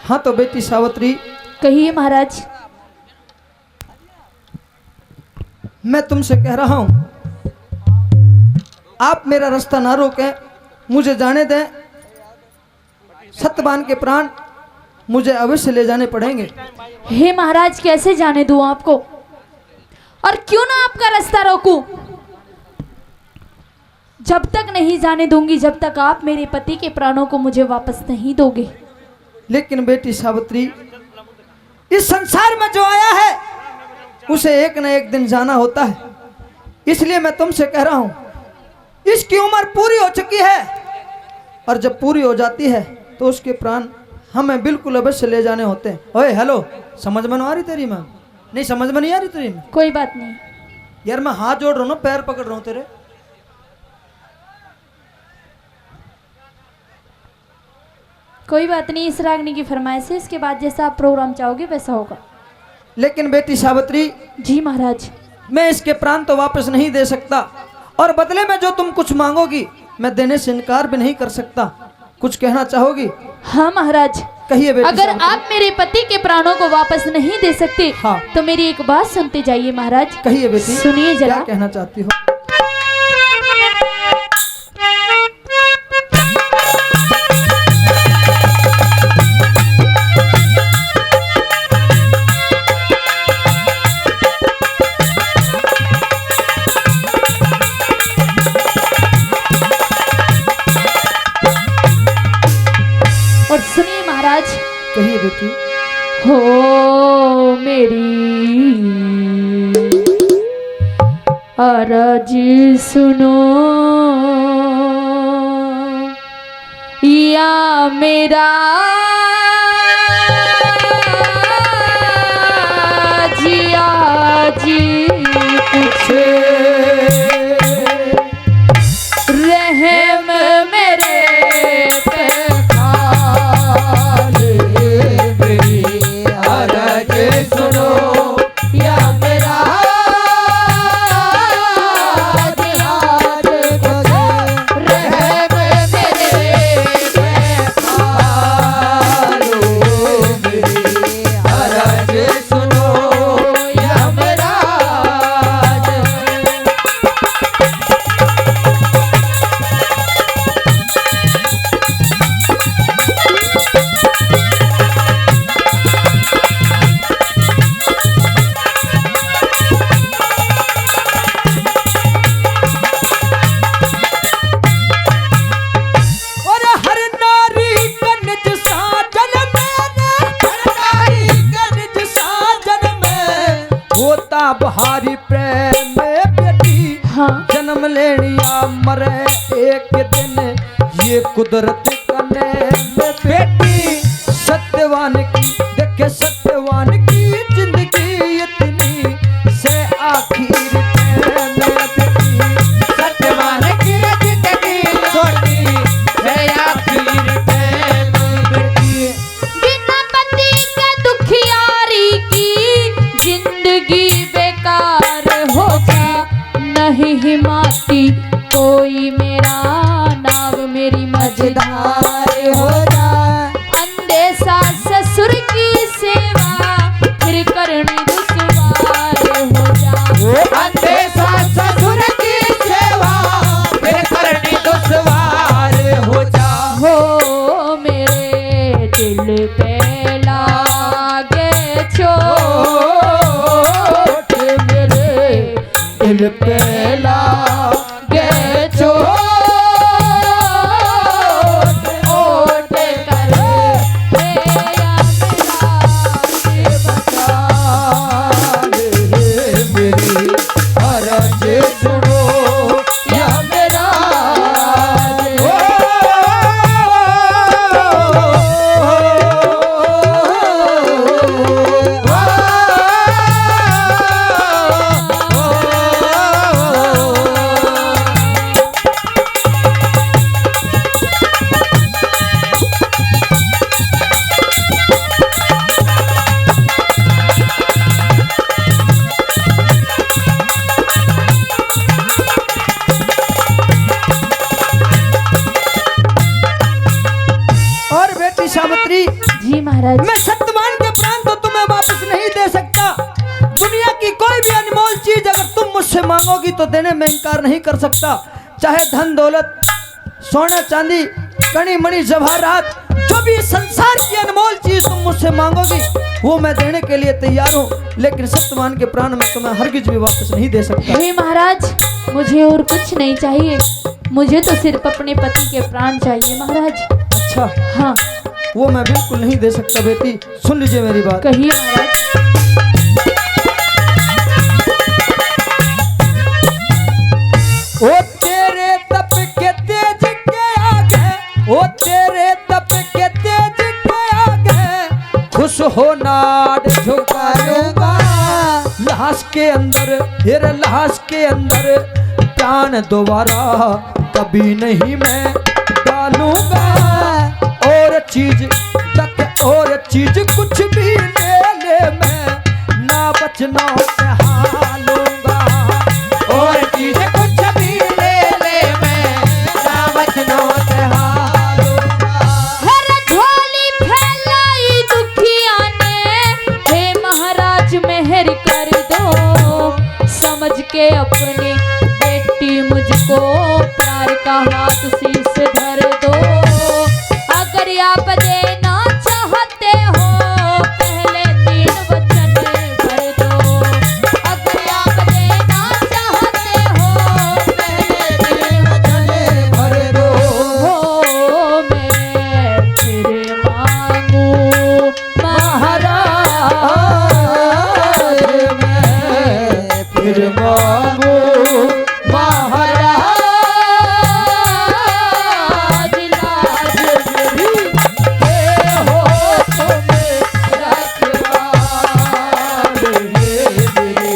हाँ तो बेटी सावित्री, कहिए महाराज। मैं तुमसे कह रहा हूं, आप मेरा रास्ता ना रोकें, मुझे जाने दें। सत्यवान के प्राण मुझे अवश्य ले जाने पड़ेंगे। हे महाराज, कैसे जाने दूं आपको, और क्यों ना आपका रास्ता रोकूं? जब तक नहीं जाने दूंगी, जब तक आप मेरे पति के प्राणों को मुझे वापस नहीं दोगे। लेकिन बेटी सावित्री, इस संसार में जो आया है उसे एक न एक दिन जाना होता है। इसलिए मैं तुमसे कह रहा हूं, इसकी उम्र पूरी हो चुकी है, और जब पूरी हो जाती है तो उसके प्राण हमें बिल्कुल अवश्य ले जाने होते हैं। ओए हेलो, समझ में आ रही तेरी? मैं नहीं समझ में नहीं आ रही तेरी? कोई बात नहीं यार, मैं हाथ जोड़ रहा हूँ ना, पैर पकड़ रहा हूँ तेरे। कोई बात नहीं, इस रागनी की फरमाइश है, इसके बाद जैसा आप प्रोग्राम चाहोगे वैसा होगा। लेकिन बेटी सावित्री, जी महाराज। मैं इसके प्राण तो वापस नहीं दे सकता, और बदले में जो तुम कुछ मांगोगी मैं देने से इनकार भी नहीं कर सकता। कुछ कहना चाहोगी? हाँ महाराज, कहिए बेटी। अगर आप मेरे पति के प्राणों को वापस नहीं दे सकते, हाँ, तो मेरी एक बात सुनते जाइए महाराज। कहिए बेटी, सुनिए जरा। क्या कहना चाहती हो? और सुनिए महाराज। कहिए बेटी। हो मेरी अरज सुनो, या मेरा जिया जी कुछ रहम मेरे पे भारी प्रेम में बेटी। हाँ। जन्म लेनिया मरे एक दिन, ये कुदरत का नेम बेटी। सत्यवान की देखे, सत्यवान की जिंदगी इतनी से आखिर में बेटी। सत्यवान की जिंदगी छोटी से आखिर में बेटी। बिना पति के दुखियारी की जिंदगी हो जा, नहीं हिमाती कोई मेरा नाव, मेरी मझधार हो जा। अंधे सास ससुर की सेवा फिर करनी दुश्वार हो जा। अंधे सास ससुर की सेवा फिर करनी दुश्वार हो जा। हो मेरे दिल पे लागे चोट, दिल पे लागे चोट, ओट कर या मेरा बचा ले मेरी अरज सुनो, या मेरा महाराज। मैं सत्यवान के प्राण तो तुम्हें वापस नहीं दे सकता। दुनिया की कोई भी अनमोल चीज अगर तुम मुझसे मांगोगी तो देने में इनकार नहीं कर सकता। चाहे धन दौलत, सोना चांदी, कणी मणि जवाहरात, जो भी संसार की अनमोल चीज तुम मुझसे मांगोगी वो मैं देने के लिए तैयार हूँ, लेकिन सत्यवान के प्राण में तुम्हें हरगिज भी वापस नहीं दे सकता। हे महाराज, मुझे और कुछ नहीं चाहिए, मुझे तो सिर्फ अपने पति के प्राण चाहिए महाराज। अच्छा, हाँ, वो मैं बिल्कुल नहीं दे सकता बेटी। सुन लीजिए मेरी बात। कहिए महाराज। ओ तेरे तप के तेज के आगे, ओ तेरे तप के तेज के आगे खुश हो नाड झुकाऊंगा। लाश के अंदर, तेरे लाश के अंदर प्राण दोबारा कभी नहीं मैं डालूंगा। और चीज तक, और चीज कुछ भी ले ले मैं ना बचना से हालूंगा। और चीज कुछ भी ले ले मैं ना बचना से हालूंगा। हर झोली फैलाई दुखिया ने, हे महाराज मेहर कर दो। समझ के अपनी बेटी मुझको प्यार का हाथ शीश धर दो। अगर आप देना चाहते हो पहले 3 वचन भर दो। अगर आप देना चाहते हो पहले 3 वचन भर दो। हो मैं फिर मांगू महाराज, मैं फिर मांगू महाराज। लाज मेरी ये हो तो मेरा किरार, ये मेरी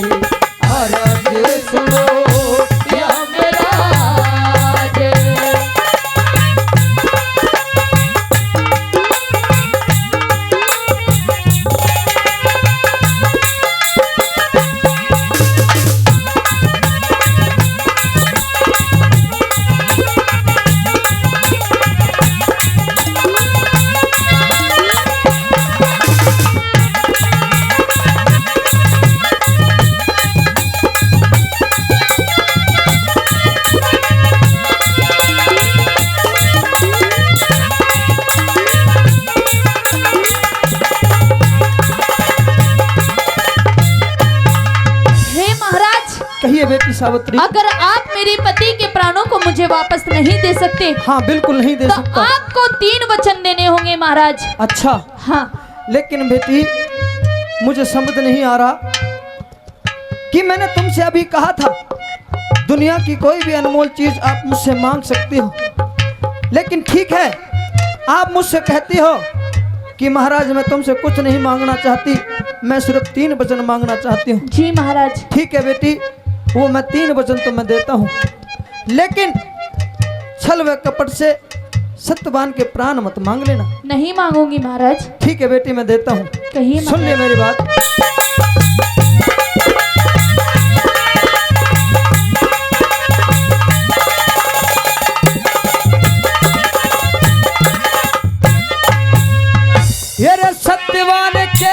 अर्ज सुनो या मेरा। कहिए बेटी सावित्री। अगर आप मेरे पति के प्राणों को मुझे वापस नहीं दे सकते, हाँ बिल्कुल नहीं दे तो सकता। आपको 3 वचन देने होंगे महाराज। अच्छा, हाँ, लेकिन बेटी मुझे समझ नहीं आ रहा कि मैंने तुमसे अभी कहा था दुनिया की कोई भी अनमोल चीज आप मुझसे मांग सकती हो, लेकिन ठीक है आप मुझसे कहती हो कि महाराज मैं तुमसे कुछ नहीं मांगना चाहती, मैं सिर्फ 3 वचन मांगना चाहती हूँ। जी महाराज। ठीक है बेटी, वो मैं 3 वचन तो मैं देता हूँ, लेकिन छल व कपट से सत्यवान के प्राण मत मांग लेना। नहीं मांगूंगी महाराज। ठीक है बेटी, मैं देता हूँ। कहिए सुन ले मेरी बात। ये रे सत्यवान के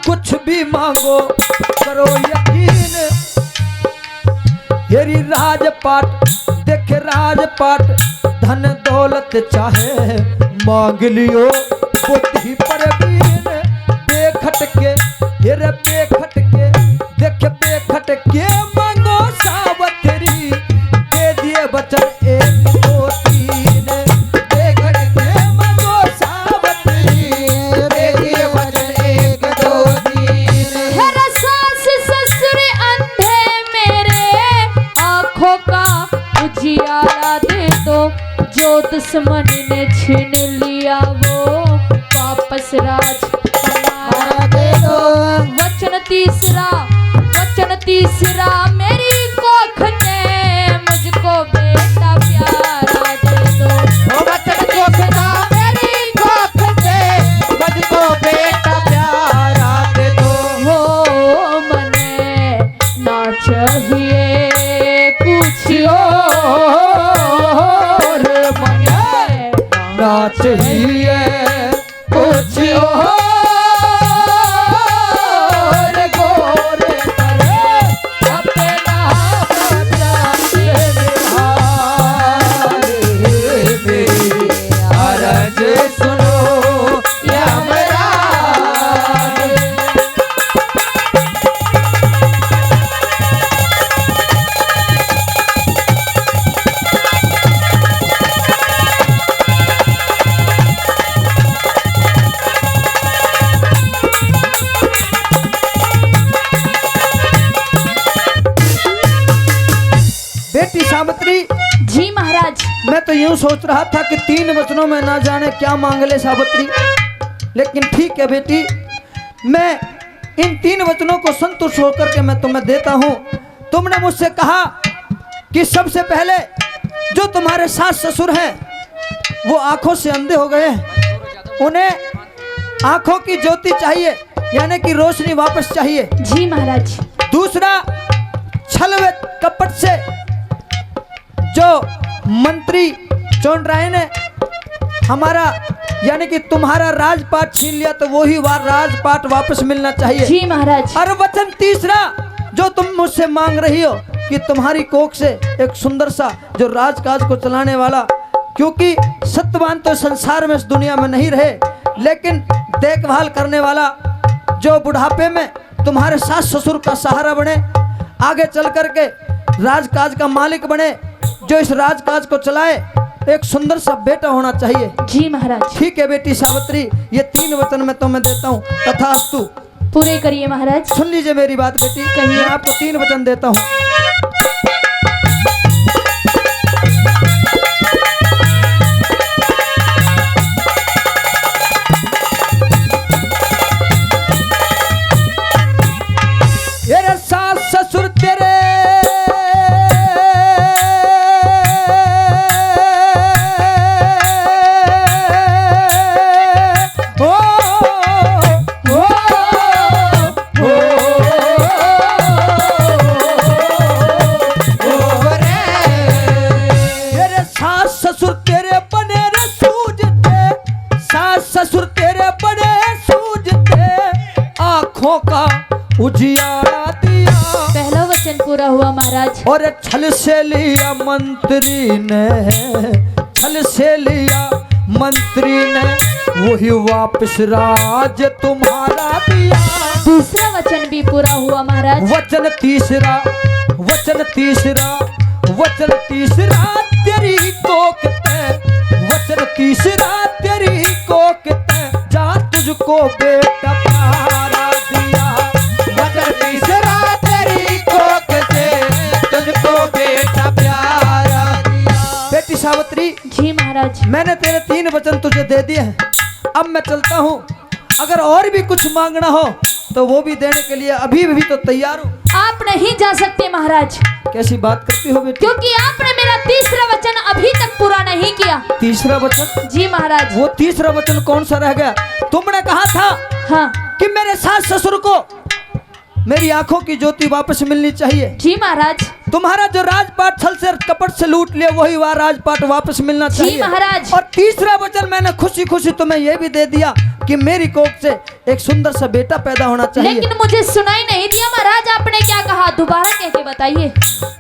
कुछ भी मांगो करो यकीन। येरी राजपाट देख राजपाट, धन दौलत चाहे मांग लियो बुद्धि परवीन। बेखट के येरे बेखट के देख बेखट के मांगो सावत्री, दे दिए वचन 1 2 3। बेखट के मांगो सावत्री, दे दिए वचन 1 2 3। मेरा सास ससुर अंधे मेरे आँखों का उजियारा दे दो, जो दुश्मन ने छीन लिया राज हमारा दे दो। वचन तीसरा मेरी कोख ने मुझको बेटा प्यारा दे दो। वचन चौथा मेरी कोख से मुझको बेटा प्यारा दे दो। हो मने ना चाहिए कुछ और मने ना चाहिए कुछ और। गोरे करे अपना मेरी अरज सुनो यमराज। बेटी सावित्री, जी महाराज। मैं तो यूं सोच रहा था कि 3 वचनों में ना जाने क्या मांग ले सावित्री, लेकिन ठीक है बेटी, मैं इन 3 वचनों को संतुष्ट होकर के मैं तुम्हें देता हूं। तुमने मुझसे कहा कि सबसे पहले जो तुम्हारे सास ससुर हैं वो आंखों से अंधे हो गए हैं, उन्हें आंखों की ज्योति चाहिए, यानी कि रोशनी वापस चाहिए। जी महाराज। दूसरा, छल व कपट से जो मंत्री चोंडराय ने हमारा यानी कि तुम्हारा राजपाट छीन लिया, तो वही राजपाट वापस मिलना चाहिए। जी महाराज। और वचन तीसरा जो तुम मुझसे मांग रही हो कि तुम्हारी कोख से एक सुंदर सा जो राजकाज को चलाने वाला, क्योंकि सत्यवान तो संसार में इस दुनिया में नहीं रहे, लेकिन देखभाल करने वाला जो बुढ़ापे में तुम्हारे सास ससुर का सहारा बने, आगे चल करके राजकाज का मालिक बने, जो इस राजकाज को चलाए, एक सुंदर सा बेटा होना चाहिए। जी महाराज। ठीक है बेटी सावित्री, ये 3 वचन मैं तुम्हें देता हूँ, तथास्तु। पूरे करिए महाराज। सुन लीजिए मेरी बात बेटी, कहिए। मैं आपको 3 वचन देता हूँ। तेरे सास ससुर तेरे का उजियारा दिया। पहला वचन पूरा हुआ महाराज। और छल से लिया मंत्री ने, छल से लिया मंत्री ने, वही वापस राज तुम्हारा दिया। दूसरा वचन भी पूरा हुआ महाराज। वचन तीसरा, वचन तीसरा, वचन तीसरा तेरी कोकते, वचन तीसरा तेरी कोकते, जा तुझको बेटा प्यारा दिया। वचन तीसरा तेरी कोकते, तुझको बेटा प्यारा दिया। बेटी सावित्री, जी महाराज। मैंने तेरे 3 वचन तुझे दे दिए हैं, अब मैं चलता हूँ। अगर और भी कुछ मांगना हो तो वो भी देने के लिए अभी भी तो तैयार हूँ। आप नहीं जा सकते महाराज। कैसी बात करती हो बेटी? क्योंकि आपने मेरा तीसरा वचन अभी तक पूरा नहीं किया। तीसरा वचन? जी महाराज। वो तीसरा वचन कौन सा रह गया? तुमने कहा था हाँ कि मेरे सास ससुर को मेरी आंखों की ज्योति वापस मिलनी चाहिए। जी महाराज। तुम्हारा जो राजपाट छल से कपट से लूट लिया, वही वह राजपाट वापस मिलना जी चाहिए। महाराज। और तीसरा वचन मैंने खुशी खुशी तुम्हें यह भी दे दिया कि मेरी कोख से एक सुंदर सा बेटा पैदा होना चाहिए। लेकिन मुझे सुनाई नहीं दिया महाराज, आपने क्या कहा? दोबारा कह के बताइए।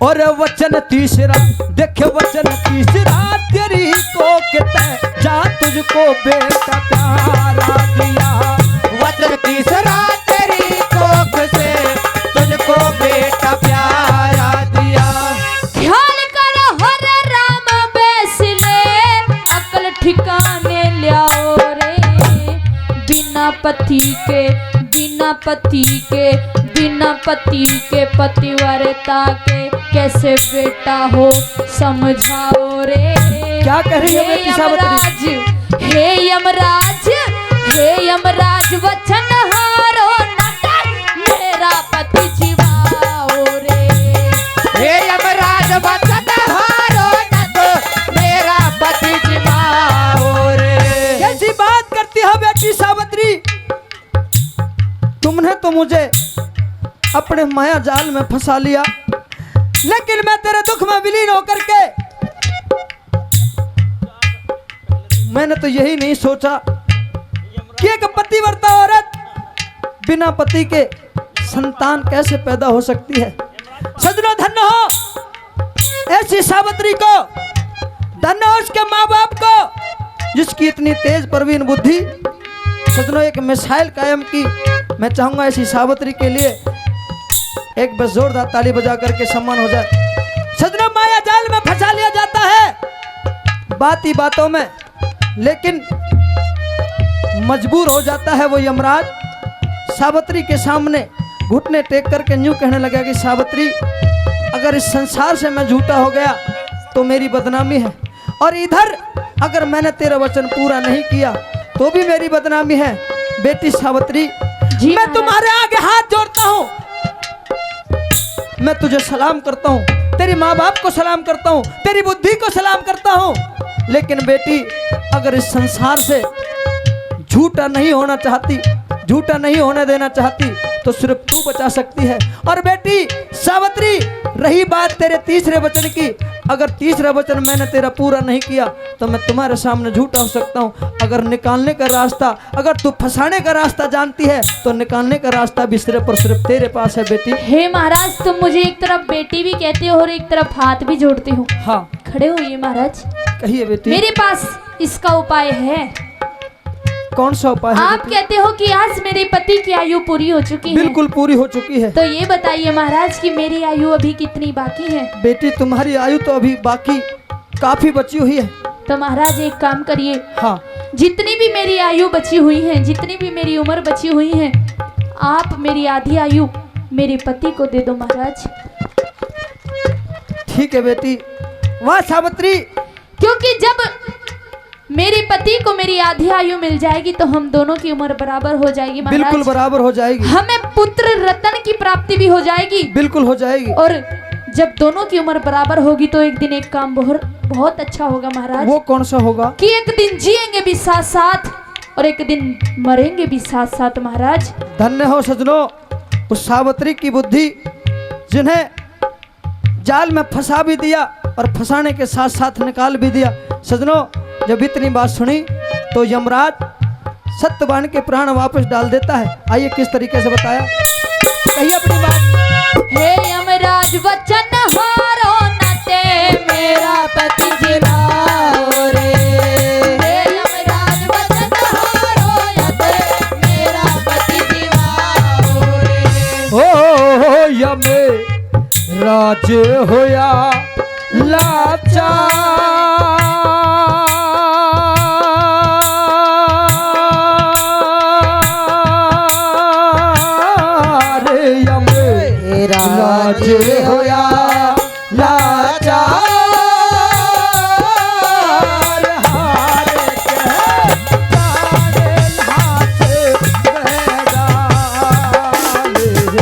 और वचन तीसरा, देखे वचन तीसरा तेरी कोख ते, जा तुझको बेटा प्यारा दिया। वचन तीसरा तेरी कोख से, तुझको बेटा प्यारा दिया। ख्याल कर हर राम बैसले, अकल ठिकाने लियाओ रे। बिना पति के, बिना पति के, बिना पति के पतिव्रता के कैसे बेटा हो समझाओ रे। क्या कह रही है बेटी सावित्री? हे यमराज, हे यमराज, वचन हारो न कर मेरा पति जीवाओ रे। हे यमराज वचन हारो न तो मेरा पति जीवाओ रे। कैसी बात करती हो बेटी सावित्री, तुमने तो मुझे अपने माया जाल में फंसा लिया, लेकिन मैं तेरे दुख में विलीन होकर के मैंने तो यही नहीं सोचा कि एक पतिव्रता औरत बिना पति के संतान कैसे पैदा हो सकती है। सजनो धन्य हो ऐसी सावित्री को, धन्य हो उसके माँ बाप को जिसकी इतनी तेज प्रवीण बुद्धि। सजनो एक मिसाइल कायम की, मैं चाहूंगा ऐसी सावित्री के लिए एक बस जोरदार ताली बजा करके सम्मान हो जाए। सजनो माया जाल में फंसा लिया जाता है बात ही बातों में, लेकिन मजबूर हो जाता है वो यमराज। सावित्री के सामने घुटने टेक करके यूं कहने लगा कि सावित्री, अगर इस संसार से मैं झूठा हो गया तो मेरी बदनामी है, और इधर अगर मैंने तेरा वचन पूरा नहीं किया तो भी मेरी बदनामी है। बेटी सावित्री, मैं तुम्हारे आगे हाथ जोड़ता हूँ, मैं तुझे सलाम करता हूँ, तेरी माँ बाप को सलाम करता हूँ, तेरी बुद्धि को सलाम करता हूँ, लेकिन बेटी अगर इस संसार से झूठा नहीं होना चाहती, झूठा नहीं होने देना चाहती तो सिर्फ तू बचा सकती है। और बेटी सावित्री, रही बात तेरे तीसरे वचन की, अगर तीसरा वचन मैंने तेरा पूरा नहीं किया तो मैं तुम्हारे सामने झूठा हो सकता हूँ। अगर निकालने का रास्ता, अगर तू फंसाने का रास्ता जानती है तो निकालने का रास्ता भी सिर्फ और सिर्फ तेरे पास है बेटी। हे महाराज, तुम मुझे एक तरफ बेटी भी कहते हो और एक तरफ हाथ भी जोड़ते हो। हाँ, खड़े होइए महाराज। कहिए बेटी। मेरे पास इसका उपाय है। कौन सा उपाय है? आप कहते हो कि आज मेरे पति की आयु पूरी हो चुकी है। बिल्कुल पूरी हो चुकी है। तो ये बताइए महाराज कि मेरी आयु अभी कितनी बाकी है? बेटी तुम्हारी आयु तो अभी बाकी काफी बची हुई है। तो महाराज एक काम करिए, हाँ, जितनी भी मेरी आयु बची हुई है, जितनी भी मेरी उम्र बची हुई है, आप मेरी आधी आयु मेरे पति को दे दो महाराज। ठीक है बेटी। वाह सावित्री, क्योंकि जब मेरे पति को मेरी आधी आयु मिल जाएगी तो हम दोनों की उम्र बराबर हो जाएगी महाराज। बिल्कुल बराबर हो जाएगी। हमें पुत्र रत्न की प्राप्ति भी हो जाएगी। बिल्कुल हो जाएगी। और जब दोनों की उम्र बराबर होगी तो एक दिन एक काम बहुत अच्छा होगा महाराज। वो कौन सा होगा? कि एक दिन जिएंगे भी साथ साथ और एक दिन मरेंगे भी साथ साथ महाराज। धन्य हो सजनो उस सावित्री की बुद्धि, जिन्हें जाल में फंसा भी दिया और फंसाने के साथ साथ निकाल भी दिया। सजनो, जब इतनी बात सुनी तो यमराज सत्यवान के प्राण वापस डाल देता है। आइए किस तरीके से बताया, कहिए अपनी बात। हे यमराज वचन हारो न ते मेरा पति जीवाओ रे। हे यमराज वचन हारो न ते मेरा पति जीवाओ रे। हो यमे राज होया लाचार, राज होया लाचार, हार के तारे हाथ मेरी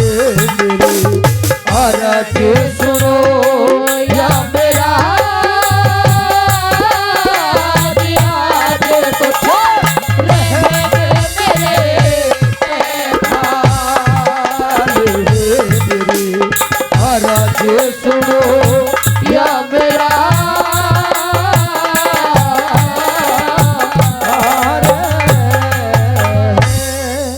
अरज सुनो या मेरा सुनो